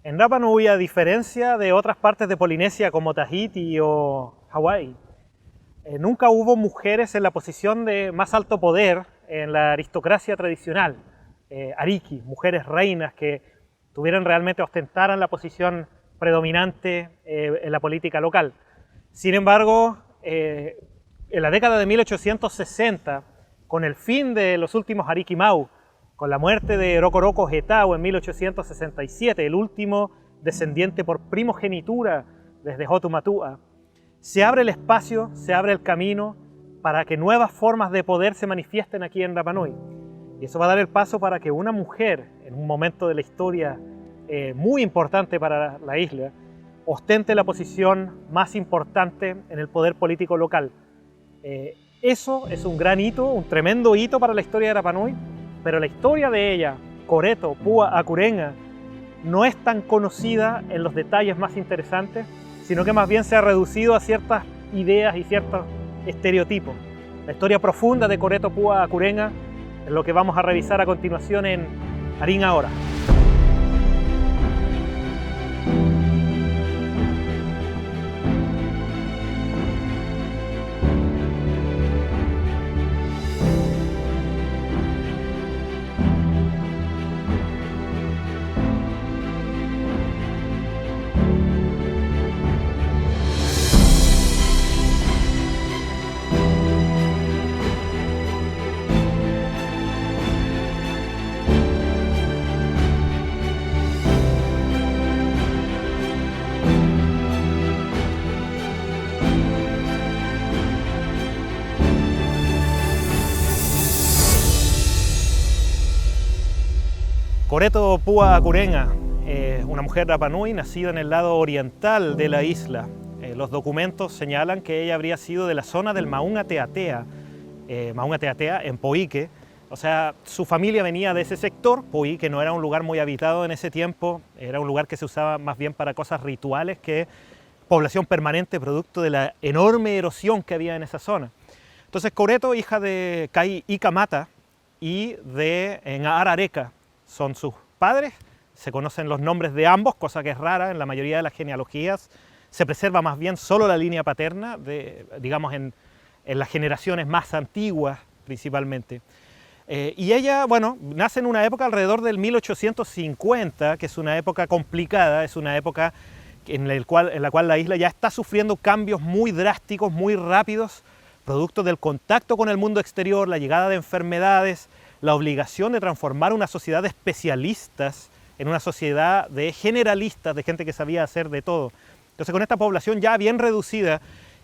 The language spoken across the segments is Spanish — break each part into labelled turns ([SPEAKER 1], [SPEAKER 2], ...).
[SPEAKER 1] En Rapa Nui, a diferencia de otras partes de Polinesia como Tahiti o Hawái, nunca hubo mujeres en la posición de más alto poder en la aristocracia tradicional, ariki, mujeres reinas que realmente ostentaran la posición predominante en la política local. Sin embargo, en la década de 1860, con el fin de los últimos Ariki Mau, con la muerte de Rokoroko Hetau en 1867, el último descendiente por primogenitura desde Hotumatua, se abre el espacio, se abre el camino para que nuevas formas de poder se manifiesten aquí en Rapa Nui. Y eso va a dar el paso para que una mujer, en un momento de la historia muy importante para la isla, ostente la posición más importante en el poder político local. Eso es un gran hito, un tremendo hito para la historia de Rapa Nui, pero la historia de ella, Coreto Pua Akurenga, no es tan conocida en los detalles más interesantes, sino que más bien se ha reducido a ciertas ideas y ciertos estereotipos. La historia profunda de Coreto Pua Akurenga es lo que vamos a revisar a continuación en Arin Ahora. Coreto Pua Akurenga, una mujer Rapa Nui nacida en el lado oriental de la isla. Los documentos señalan que ella habría sido de la zona del Maunga Teatea en Poique. O sea, su familia venía de ese sector. Poique no era un lugar muy habitado en ese tiempo, era un lugar que se usaba más bien para cosas rituales que población permanente producto de la enorme erosión que había en esa zona. Entonces Coreto, hija de Kai Ikamata y de Arareca, son sus padres, se conocen los nombres de ambos, cosa que es rara en la mayoría de las genealogías. Se preserva más bien solo la línea paterna, digamos en las generaciones más antiguas principalmente. Y ella, bueno, nace en una época alrededor del 1850, que es una época complicada, es una época en la cual la isla ya está sufriendo cambios muy drásticos, muy rápidos, producto del contacto con el mundo exterior, la llegada de enfermedades, la obligación de transformar una sociedad de especialistas en una sociedad de generalistas, de gente que sabía hacer de todo. Entonces, con esta población ya bien reducida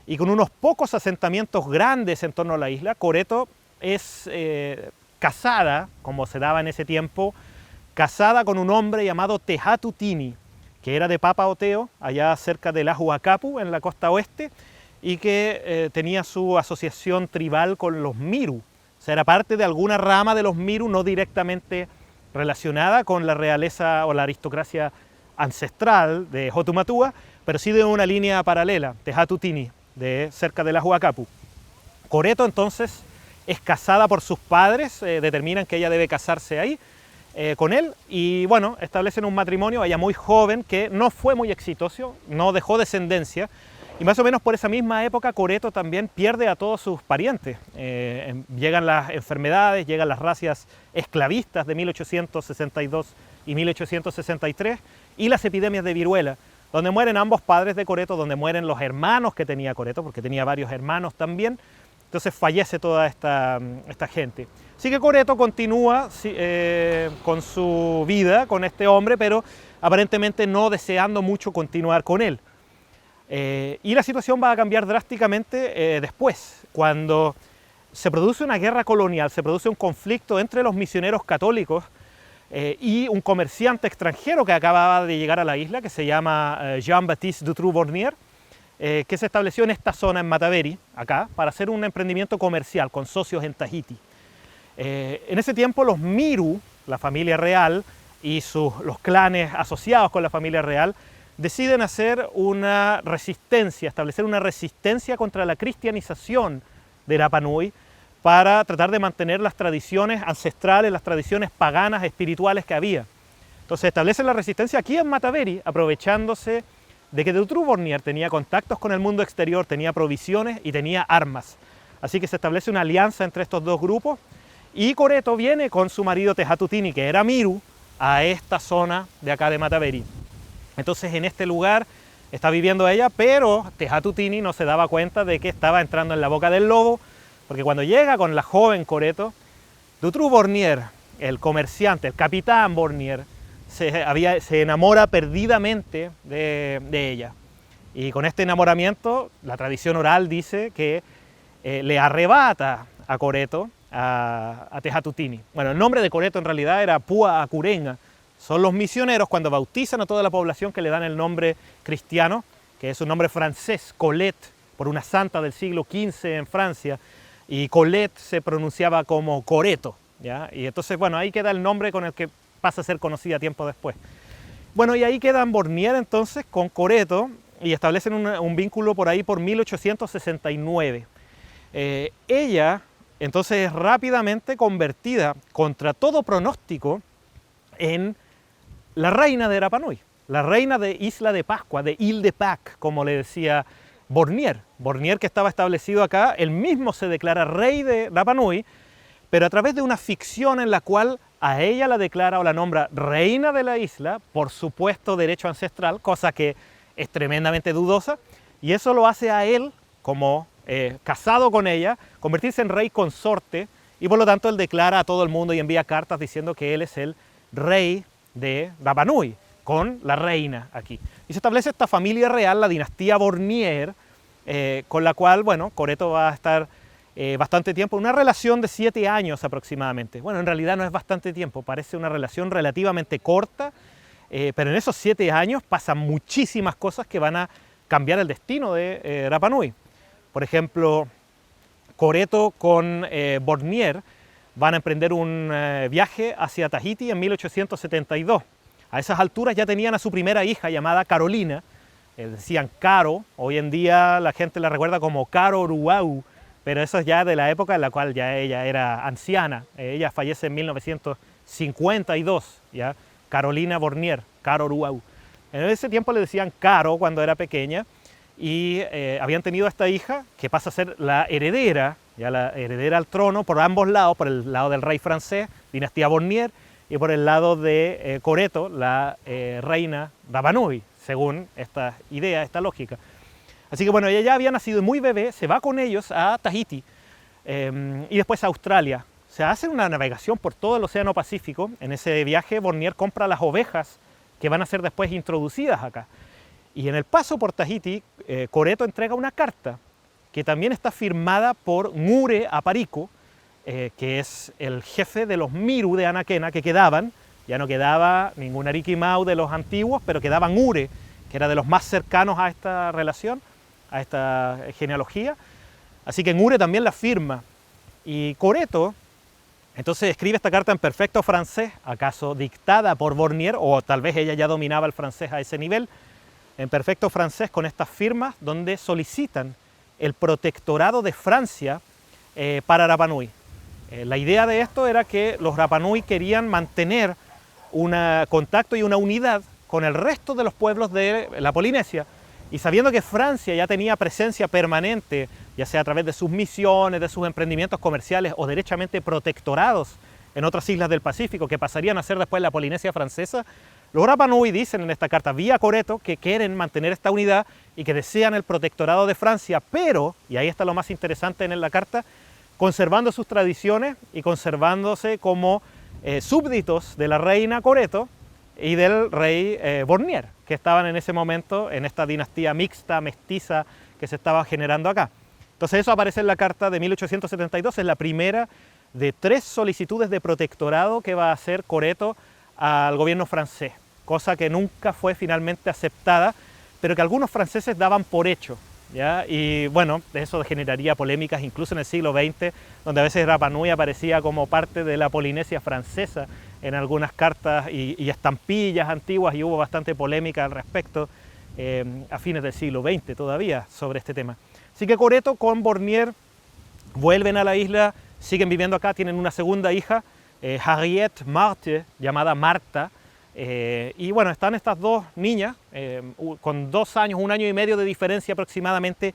[SPEAKER 1] y con unos pocos asentamientos grandes en torno a la isla, Coreto es casada, como se daba en ese tiempo, casada con un hombre llamado Tehatu Tini, que era de Papa Oteo, allá cerca de Lahuacapu, en la costa oeste, y que tenía su asociación tribal con los Miru. O sea, era parte de alguna rama de los Miru, no directamente relacionada con la realeza o la aristocracia ancestral de Hotumatua, pero sí de una línea paralela, Tehatu Tini, de cerca de Lahuacapu. Coreto entonces es casada por sus padres, determinan que ella debe casarse ahí con él y bueno, establecen un matrimonio, ella muy joven, que no fue muy exitoso, no dejó descendencia. Y más o menos por esa misma época Coreto también pierde a todos sus parientes. Llegan las enfermedades, llegan las razias esclavistas de 1862 y 1863 y las epidemias de viruela, donde mueren ambos padres de Coreto, donde mueren los hermanos que tenía Coreto, porque tenía varios hermanos también. Entonces fallece toda esta gente. Así que Coreto continúa con su vida, con este hombre, pero aparentemente no deseando mucho continuar con él. Y la situación va a cambiar drásticamente después, cuando se produce una guerra colonial, se produce un conflicto entre los misioneros católicos y un comerciante extranjero que acababa de llegar a la isla, que se llama Jean-Baptiste Dutroux-Bornier, que se estableció en esta zona, en Mataveri, acá, para hacer un emprendimiento comercial con socios en Tahiti. En ese tiempo los Miru, la familia real, y los clanes asociados con la familia real, deciden hacer una resistencia, establecer una resistencia contra la cristianización de Rapa Nui para tratar de mantener las tradiciones ancestrales, las tradiciones paganas, espirituales que había. Entonces establecen la resistencia aquí en Mataveri, aprovechándose de que Dutroux Bornier tenía contactos con el mundo exterior, tenía provisiones y tenía armas. Así que se establece una alianza entre estos dos grupos y Coreto viene con su marido Teja-Tutini, que era Miru, a esta zona de acá de Mataveri. Entonces en este lugar está viviendo ella, pero Teja-Tutini no se daba cuenta de que estaba entrando en la boca del lobo, porque cuando llega con la joven Coreto, Dutroux Bornier, el comerciante, el capitán Bornier, se enamora perdidamente de ella. Y con este enamoramiento, la tradición oral dice que le arrebata a Coreto, a Teja-Tutini. Bueno, el nombre de Coreto en realidad era Pua Acurenga. Son los misioneros cuando bautizan a toda la población que le dan el nombre cristiano, que es un nombre francés, Colette, por una santa del siglo XV en Francia, y Colette se pronunciaba como Coreto, ¿ya? Y entonces, bueno, ahí queda el nombre con el que pasa a ser conocida tiempo después. Bueno, y ahí quedan Bornier entonces con Coreto y establecen un vínculo por ahí por 1869. Ella entonces es rápidamente convertida contra todo pronóstico en la reina de Rapa Nui, la reina de Isla de Pascua, de Ile de Pâques, como le decía Bornier. Bornier, que estaba establecido acá, él mismo se declara rey de Rapa Nui, pero a través de una ficción en la cual a ella la declara o la nombra reina de la isla por supuesto derecho ancestral, cosa que es tremendamente dudosa, y eso lo hace a él, como casado con ella, convertirse en rey consorte, y por lo tanto él declara a todo el mundo y envía cartas diciendo que él es el rey de Rapa Nui, con la reina aquí. Y se establece esta familia real, la dinastía Bornier, con la cual, bueno, Coreto va a estar bastante tiempo, una relación de 7 años aproximadamente. Bueno, en realidad no es bastante tiempo, parece una relación relativamente corta, pero en esos 7 años pasan muchísimas cosas que van a cambiar el destino de Rapa Nui. Por ejemplo, Coreto con Bornier van a emprender un viaje hacia Tahiti en 1872. A esas alturas ya tenían a su primera hija llamada Carolina, decían Caro, hoy en día la gente la recuerda como Caro Ruau, pero eso es ya de la época en la cual ya ella era anciana. Ella fallece en 1952, ¿ya? Carolina Bornier, Caro Ruau. En ese tiempo le decían Caro cuando era pequeña y habían tenido a esta hija que pasa a ser la heredera, ya la heredera al trono por ambos lados, por el lado del rey francés, dinastía Bornier, y por el lado de Coreto, la reina Rapa Nui, según esta idea, esta lógica. Así que bueno, ella ya había nacido muy bebé, se va con ellos a Tahiti y después a Australia. Se hace una navegación por todo el Océano Pacífico. En ese viaje Bornier compra las ovejas que van a ser después introducidas acá. Y en el paso por Tahiti, Coreto entrega una carta que también está firmada por Ngure Aparico, que es el jefe de los Miru de Anaquena que quedaban. Ya no quedaba ningún Arikimau de los antiguos, pero quedaba Ngure, que era de los más cercanos a esta relación, a esta genealogía. Así que Ngure también la firma. Y Coreto entonces escribe esta carta en perfecto francés, acaso dictada por Bornier, o tal vez ella ya dominaba el francés a ese nivel, en perfecto francés con estas firmas donde solicitan el protectorado de Francia para Rapa Nui. La idea de esto era que los Rapa Nui querían mantener un contacto y una unidad con el resto de los pueblos de la Polinesia, y sabiendo que Francia ya tenía presencia permanente, ya sea a través de sus misiones, de sus emprendimientos comerciales o derechamente protectorados en otras islas del Pacífico que pasarían a ser después la Polinesia francesa, los Rapa Nui dicen en esta carta vía Coreto que quieren mantener esta unidad y que desean el protectorado de Francia, pero, y ahí está lo más interesante en la carta, conservando sus tradiciones y conservándose como súbditos de la reina Coreto y del rey Bornier, que estaban en ese momento en esta dinastía mixta, mestiza que se estaba generando acá. Entonces eso aparece en la carta de 1872, es la primera de 3 solicitudes de protectorado que va a hacer Coreto al gobierno francés, cosa que nunca fue finalmente aceptada, pero que algunos franceses daban por hecho, ¿ya? Y bueno, eso generaría polémicas incluso en el siglo XX, donde a veces Rapa Nui aparecía como parte de la Polinesia francesa en algunas cartas y estampillas antiguas, y hubo bastante polémica al respecto a fines del siglo XX todavía sobre este tema. Así que Coreto con Bornier vuelven a la isla, siguen viviendo acá, tienen una segunda hija, Harriet Marthe, llamada Marta, Y bueno, están estas dos niñas, con 2 años, 1 año y medio de diferencia aproximadamente,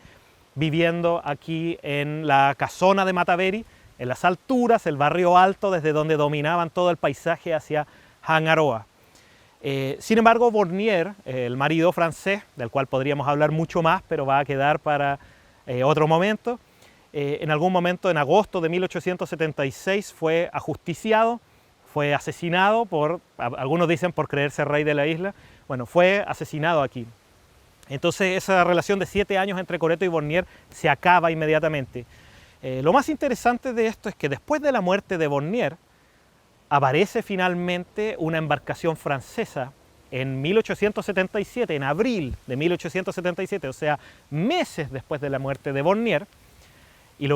[SPEAKER 1] viviendo aquí en la casona de Mataveri, en las alturas, el barrio alto, desde donde dominaban todo el paisaje hacia Hangaroa. Sin embargo, Bornier, el marido francés, del cual podríamos hablar mucho más, pero va a quedar para otro momento, en algún momento en agosto de 1876 fue ajusticiado, fue asesinado por, algunos dicen por creerse rey de la isla, bueno, fue asesinado aquí. Entonces esa relación de 7 años entre Coreto y Bornier se acaba inmediatamente. Lo más interesante de esto es que después de la muerte de Bornier, aparece finalmente una embarcación francesa en 1877, en abril de 1877, o sea, meses después de la muerte de Bornier, y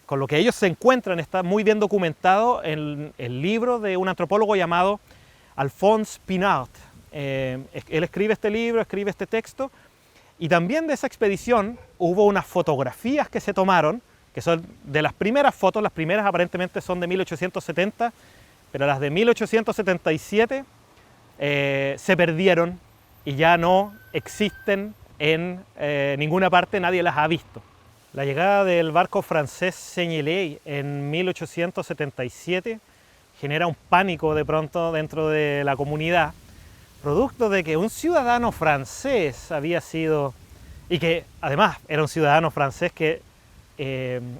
[SPEAKER 1] con lo que ellos se encuentran está muy bien documentado en el libro de un antropólogo llamado Alphonse Pinard. Él escribe este libro, escribe este texto, y también de esa expedición hubo unas fotografías que se tomaron, que son de las primeras fotos, las primeras aparentemente son de 1870, pero las de 1877 se perdieron y ya no existen en ninguna parte, nadie las ha visto. La llegada del barco francés Seignelay en 1877 genera un pánico de pronto dentro de la comunidad, producto de que un ciudadano francés había sido, y que además era un ciudadano francés que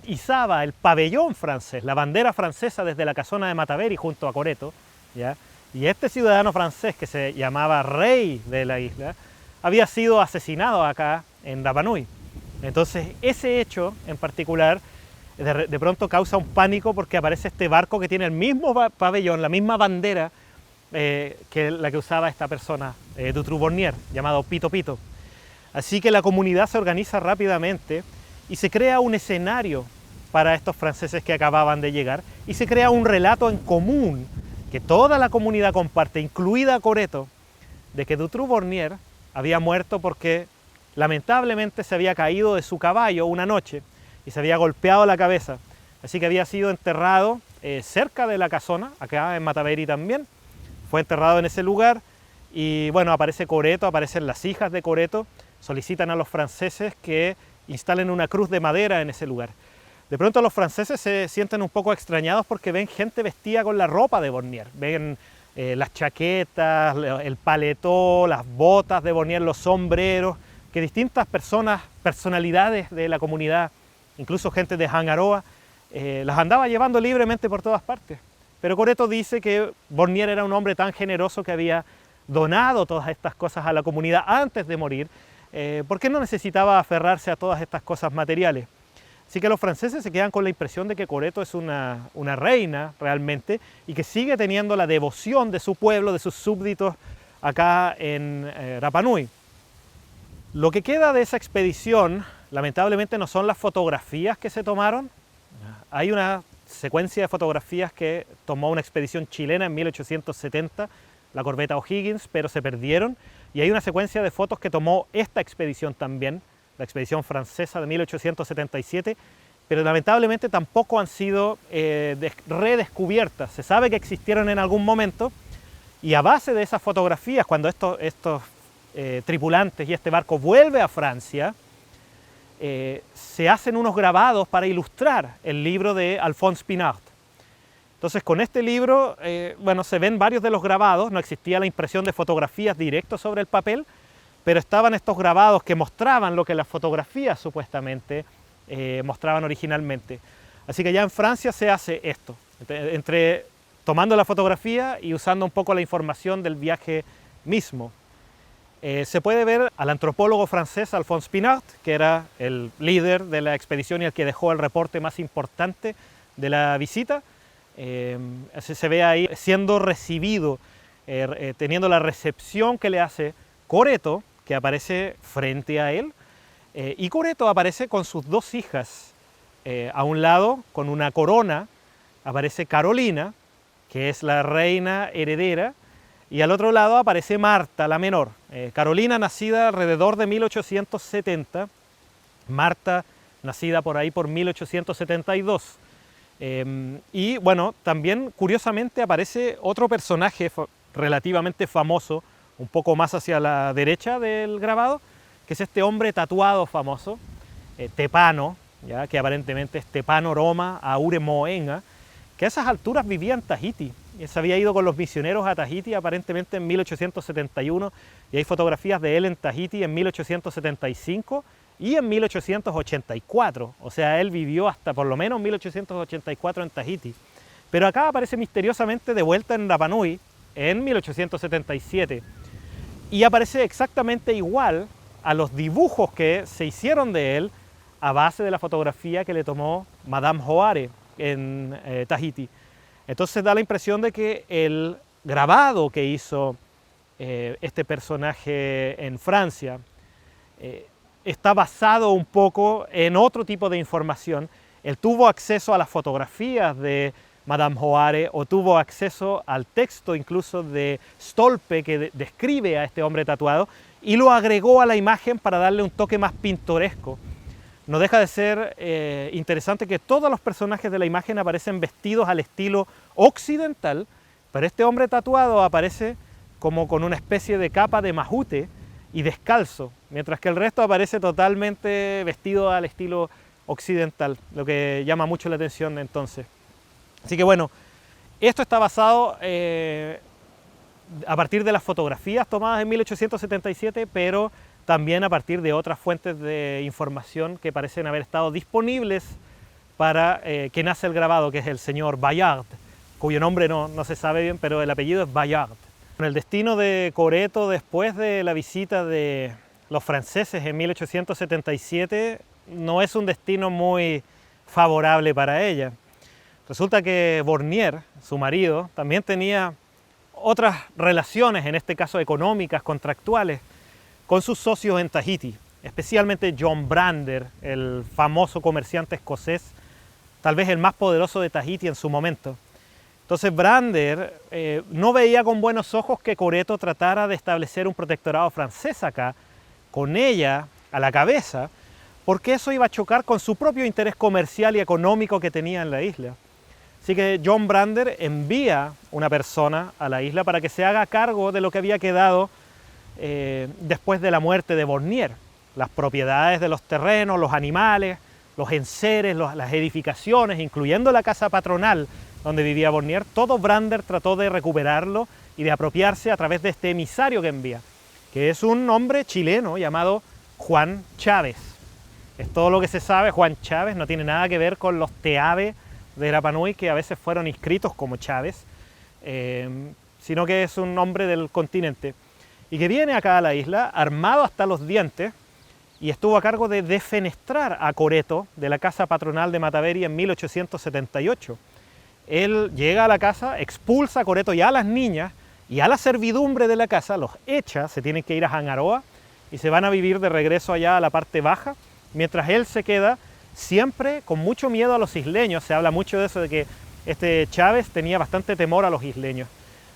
[SPEAKER 1] izaba el pabellón francés, la bandera francesa desde la casona de Mataveri junto a Coreto, ¿ya? Y este ciudadano francés que se llamaba rey de la isla había sido asesinado acá en Rapa Nui. Entonces ese hecho en particular de pronto causa un pánico porque aparece este barco que tiene el mismo pabellón, la misma bandera que la que usaba esta persona, Dutroux Bornier, llamado Pito Pito. Así que la comunidad se organiza rápidamente y se crea un escenario para estos franceses que acababan de llegar y se crea un relato en común que toda la comunidad comparte, incluida Coreto, de que Dutroux Bornier había muerto porque lamentablemente se había caído de su caballo una noche y se había golpeado la cabeza. Así que había sido enterrado cerca de la casona, acá en Mataveri también. Fue enterrado en ese lugar y bueno, aparece Coreto, aparecen las hijas de Coreto, solicitan a los franceses que instalen una cruz de madera en ese lugar. De pronto los franceses se sienten un poco extrañados porque ven gente vestida con la ropa de Bornier, ven las chaquetas, el paletó, las botas de Bornier, los sombreros, que distintas personalidades de la comunidad, incluso gente de Hangaroa, las andaba llevando libremente por todas partes. Pero Coreto dice que Bornier era un hombre tan generoso que había donado todas estas cosas a la comunidad antes de morir, porque no necesitaba aferrarse a todas estas cosas materiales. Así que los franceses se quedan con la impresión de que Coreto es una reina realmente y que sigue teniendo la devoción de su pueblo, de sus súbditos acá en Rapa Nui. Lo que queda de esa expedición, lamentablemente, no son las fotografías que se tomaron. Hay una secuencia de fotografías que tomó una expedición chilena en 1870, la corbeta O'Higgins, pero se perdieron. Y hay una secuencia de fotos que tomó esta expedición también, la expedición francesa de 1877, pero lamentablemente tampoco han sido redescubiertas. Se sabe que existieron en algún momento y a base de esas fotografías, cuando estos tripulantes y este barco vuelve a Francia, se hacen unos grabados para ilustrar el libro de Alphonse Pinard. Entonces con este libro, bueno, se ven varios de los grabados, no existía la impresión de fotografías directas sobre el papel, pero estaban estos grabados que mostraban lo que las fotografías supuestamente mostraban originalmente. Así que ya en Francia se hace esto, entre tomando la fotografía y usando un poco la información del viaje mismo. Se puede ver al antropólogo francés Alphonse Pinard, que era el líder de la expedición y el que dejó el reporte más importante de la visita. Se ve ahí siendo recibido, teniendo la recepción que le hace Coreto, que aparece frente a él, y Coreto aparece con sus 2 hijas. A un lado, con una corona, aparece Carolina, que es la reina heredera, y al otro lado aparece Marta, la menor. Carolina, nacida alrededor de 1870, Marta, nacida por ahí por 1872. Y bueno, también curiosamente aparece otro personaje relativamente famoso, un poco más hacia la derecha del grabado, que es este hombre tatuado famoso, Tepano, ¿ya? Que aparentemente es Tepano Roma Aure Moenga, que a esas alturas vivía en Tahití. Se había ido con los misioneros a Tahití aparentemente en 1871, y hay fotografías de él en Tahití en 1875 y en 1884. O sea, él vivió hasta por lo menos 1884 en Tahití. Pero acá aparece misteriosamente de vuelta en Rapa Nui en 1877. Y aparece exactamente igual a los dibujos que se hicieron de él a base de la fotografía que le tomó Madame Joare en Tahití. Entonces da la impresión de que el grabado que hizo este personaje en Francia está basado un poco en otro tipo de información. Él tuvo acceso a las fotografías de Madame Joare o tuvo acceso al texto incluso de Stolpe que describe a este hombre tatuado y lo agregó a la imagen para darle un toque más pintoresco. No deja de ser interesante que todos los personajes de la imagen aparecen vestidos al estilo occidental, pero este hombre tatuado aparece como con una especie de capa de majute y descalzo, mientras que el resto aparece totalmente vestido al estilo occidental, lo que llama mucho la atención entonces. Así que bueno, esto está basado a partir de las fotografías tomadas en 1877, pero también a partir de otras fuentes de información que parecen haber estado disponibles para quien hace el grabado, que es el señor Bayard, cuyo nombre no se sabe bien, pero el apellido es Bayard. El destino de Coreto después de la visita de los franceses en 1877 no es un destino muy favorable para ella. Resulta que Bornier, su marido, también tenía otras relaciones, en este caso económicas, contractuales, con sus socios en Tahití, especialmente John Brander, el famoso comerciante escocés, tal vez el más poderoso de Tahití en su momento. Entonces Brander no veía con buenos ojos que Coreto tratara de establecer un protectorado francés acá, con ella a la cabeza, porque eso iba a chocar con su propio interés comercial y económico que tenía en la isla. Así que John Brander envía una persona a la isla para que se haga cargo de lo que había quedado después de la muerte de Bornier, las propiedades de los terrenos, los animales, los enseres, las edificaciones, incluyendo la casa patronal donde vivía Bornier. Todo Brander trató de recuperarlo y de apropiarse a través de este emisario que envía, que es un hombre chileno llamado Juan Chávez. Es todo lo que se sabe. Juan Chávez no tiene nada que ver con los teabe de Rapa Nui, que a veces fueron inscritos como Chávez, sino que es un hombre del continente y que viene acá a la isla armado hasta los dientes y estuvo a cargo de defenestrar a Coreto de la casa patronal de Mataveri en 1878. Él llega a la casa, expulsa a Coreto y a las niñas y a la servidumbre de la casa, los echa, se tienen que ir a Hangaroa y se van a vivir de regreso allá a la parte baja, mientras él se queda siempre con mucho miedo a los isleños. Se habla mucho de eso, de que este Chávez tenía bastante temor a los isleños.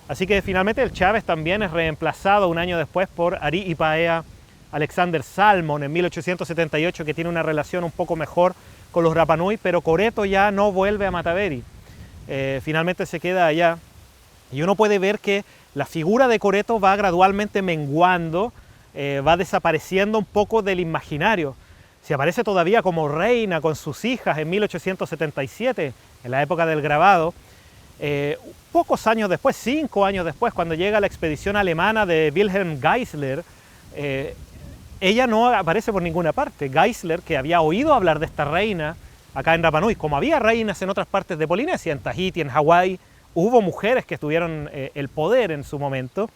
[SPEAKER 1] Así que finalmente el Chávez también es reemplazado un año después por Ari Ipaea Alexander Salmon en 1878, que tiene una relación un poco mejor con los Rapa Nui, pero Coreto ya no vuelve a Mataveri. Finalmente se queda allá y uno puede ver que la figura de Coreto va gradualmente menguando, va desapareciendo un poco del imaginario. Se aparece todavía como reina con sus hijas en 1877, en la época del grabado. Pocos años después, 5 años después, cuando llega la expedición alemana de Wilhelm Geisler, ella no aparece por ninguna parte. Geisler, que había oído hablar de esta reina acá en Rapa Nui, como había reinas en otras partes de Polinesia, en Tahití, en Hawái, hubo mujeres que tuvieron el poder en su momento.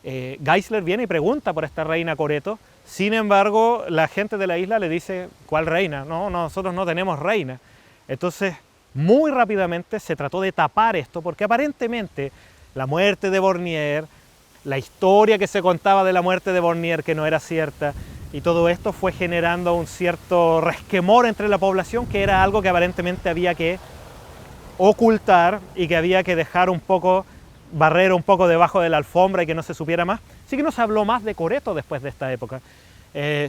[SPEAKER 1] Geisler viene y pregunta por esta reina Coreto. Sin embargo, la gente de la isla le dice, ¿cuál reina? No, nosotros no tenemos reina. Entonces, muy rápidamente se trató de tapar esto, porque aparentemente la muerte de Bornier, la historia que se contaba de la muerte de Bornier, que no era cierta, y todo esto fue generando un cierto resquemor entre la población, que era algo que aparentemente había que ocultar y que había que dejar un poco, barrer un poco debajo de la alfombra y que no se supiera más. Así que no se habló más de Coreto después de esta época.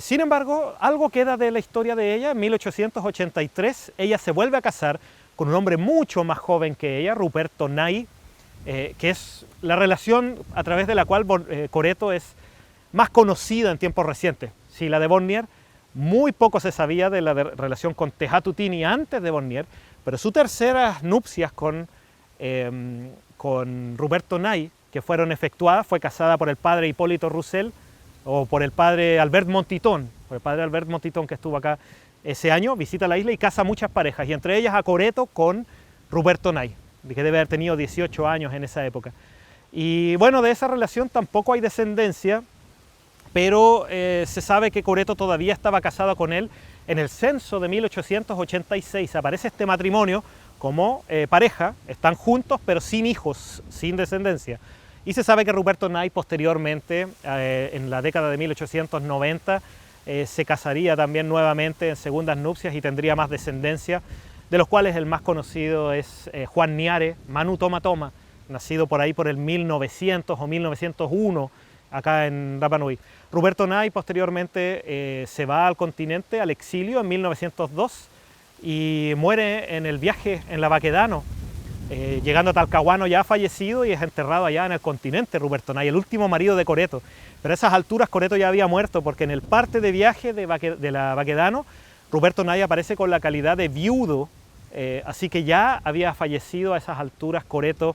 [SPEAKER 1] Sin embargo, algo queda de la historia de ella. En 1883 ella se vuelve a casar con un hombre mucho más joven que ella, Ruperto Nai, que es la relación a través de la cual Coreto es más conocida en tiempos recientes. Si la de Bornier, muy poco se sabía de la relación con Tehatutini antes de Bornier, pero sus terceras nupcias con Ruperto Nay, que fueron efectuadas, fue casada por el padre Hipólito Roussel o por el padre Albert Montitón, que estuvo acá ese año, visita la isla y casa muchas parejas, y entre ellas a Coreto con Ruperto Nay, que debe haber tenido 18 años en esa época. Y bueno, de esa relación tampoco hay descendencia, pero se sabe que Coreto todavía estaba casado con él. En el censo de 1886 aparece este matrimonio como pareja, están juntos pero sin hijos, sin descendencia. Y se sabe que Ruperto Nay posteriormente, en la década de 1890, se casaría también nuevamente en segundas nupcias y tendría más descendencia, de los cuales el más conocido es Juan Niare, Manu Toma Toma, nacido por ahí por el 1900 o 1901, acá en Rapa Nui. Ruperto Nay posteriormente se va al continente, al exilio en 1902 y muere en el viaje en la Baquedano, llegando a Talcahuano ya fallecido y es enterrado allá en el continente Ruperto Nay, el último marido de Coreto. Pero a esas alturas Coreto ya había muerto porque en el parte de viaje de la Baquedano Ruperto Nay aparece con la calidad de viudo, así que ya había fallecido a esas alturas Coreto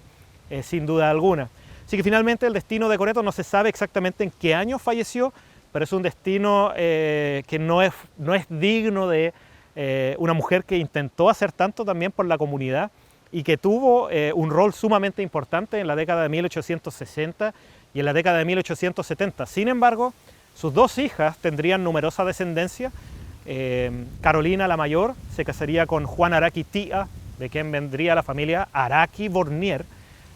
[SPEAKER 1] sin duda alguna. Así que finalmente el destino de Coreto no se sabe exactamente en qué año falleció, pero es un destino que no es digno de una mujer que intentó hacer tanto también por la comunidad y que tuvo un rol sumamente importante en la década de 1860 y en la década de 1870. Sin embargo, sus dos hijas tendrían numerosa descendencia. Carolina, la mayor, se casaría con Juan Araki Tía, de quien vendría la familia Araki Bornier,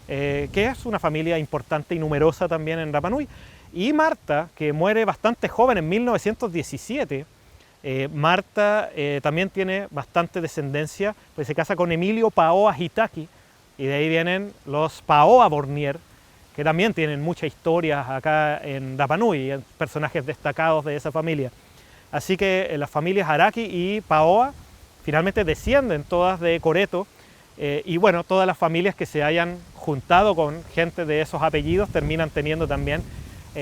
[SPEAKER 1] que es una familia importante y numerosa también en Rapa Nui. Y Marta, que muere bastante joven en 1917, Marta también tiene bastante descendencia, pues se casa con Emilio Paoa Hitaki, y de ahí vienen los Paoa Bornier, que también tienen muchas historias acá en Rapa Nui, personajes destacados de esa familia. Así que las familias Araki y Paoa finalmente descienden todas de Coreto, y bueno, todas las familias que se hayan juntado con gente de esos apellidos terminan teniendo también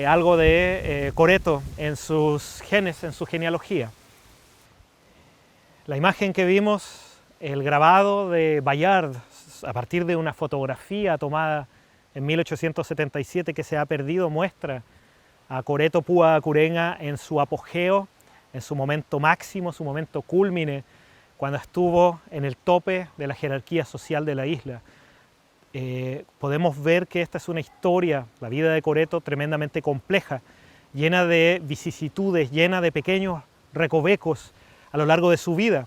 [SPEAKER 1] algo de Coreto en sus genes, en su genealogía. La imagen que vimos, el grabado de Bayard a partir de una fotografía tomada en 1877 que se ha perdido, muestra a Coreto Puuacurenga en su apogeo, en su momento máximo, su momento cúlmine, cuando estuvo en el tope de la jerarquía social de la isla. Podemos ver que esta es una historia, la vida de Coreto, tremendamente compleja, llena de vicisitudes, llena de pequeños recovecos a lo largo de su vida,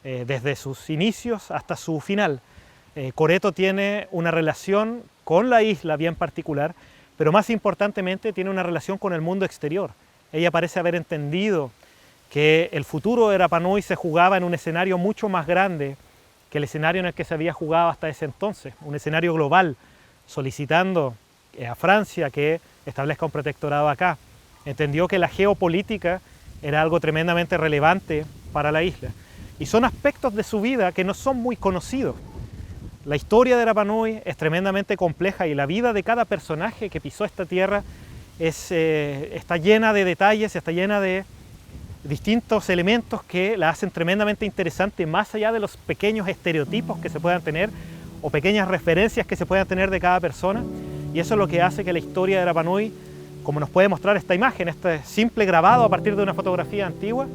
[SPEAKER 1] desde sus inicios hasta su final. Coreto tiene una relación con la isla bien particular, pero más importantemente tiene una relación con el mundo exterior. Ella parece haber entendido que el futuro de Rapa Nui se jugaba en un escenario mucho más grande que el escenario en el que se había jugado hasta ese entonces, un escenario global, solicitando a Francia que establezca un protectorado acá. Entendió que la geopolítica era algo tremendamente relevante para la isla. Y son aspectos de su vida que no son muy conocidos. La historia de Rapa Nui es tremendamente compleja y la vida de cada personaje que pisó esta tierra está llena de detalles, está llena de distintos elementos que la hacen tremendamente interesante, más allá de los pequeños estereotipos que se puedan tener o pequeñas referencias que se puedan tener de cada persona. Y eso es lo que hace que la historia de Rapa Nui, como nos puede mostrar esta imagen, este simple grabado a partir de una fotografía antigua,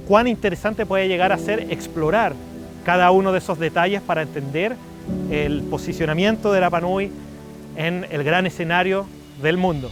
[SPEAKER 1] cuán interesante puede llegar a ser explorar cada uno de esos detalles para entender el posicionamiento de Rapa Nui en el gran escenario del mundo.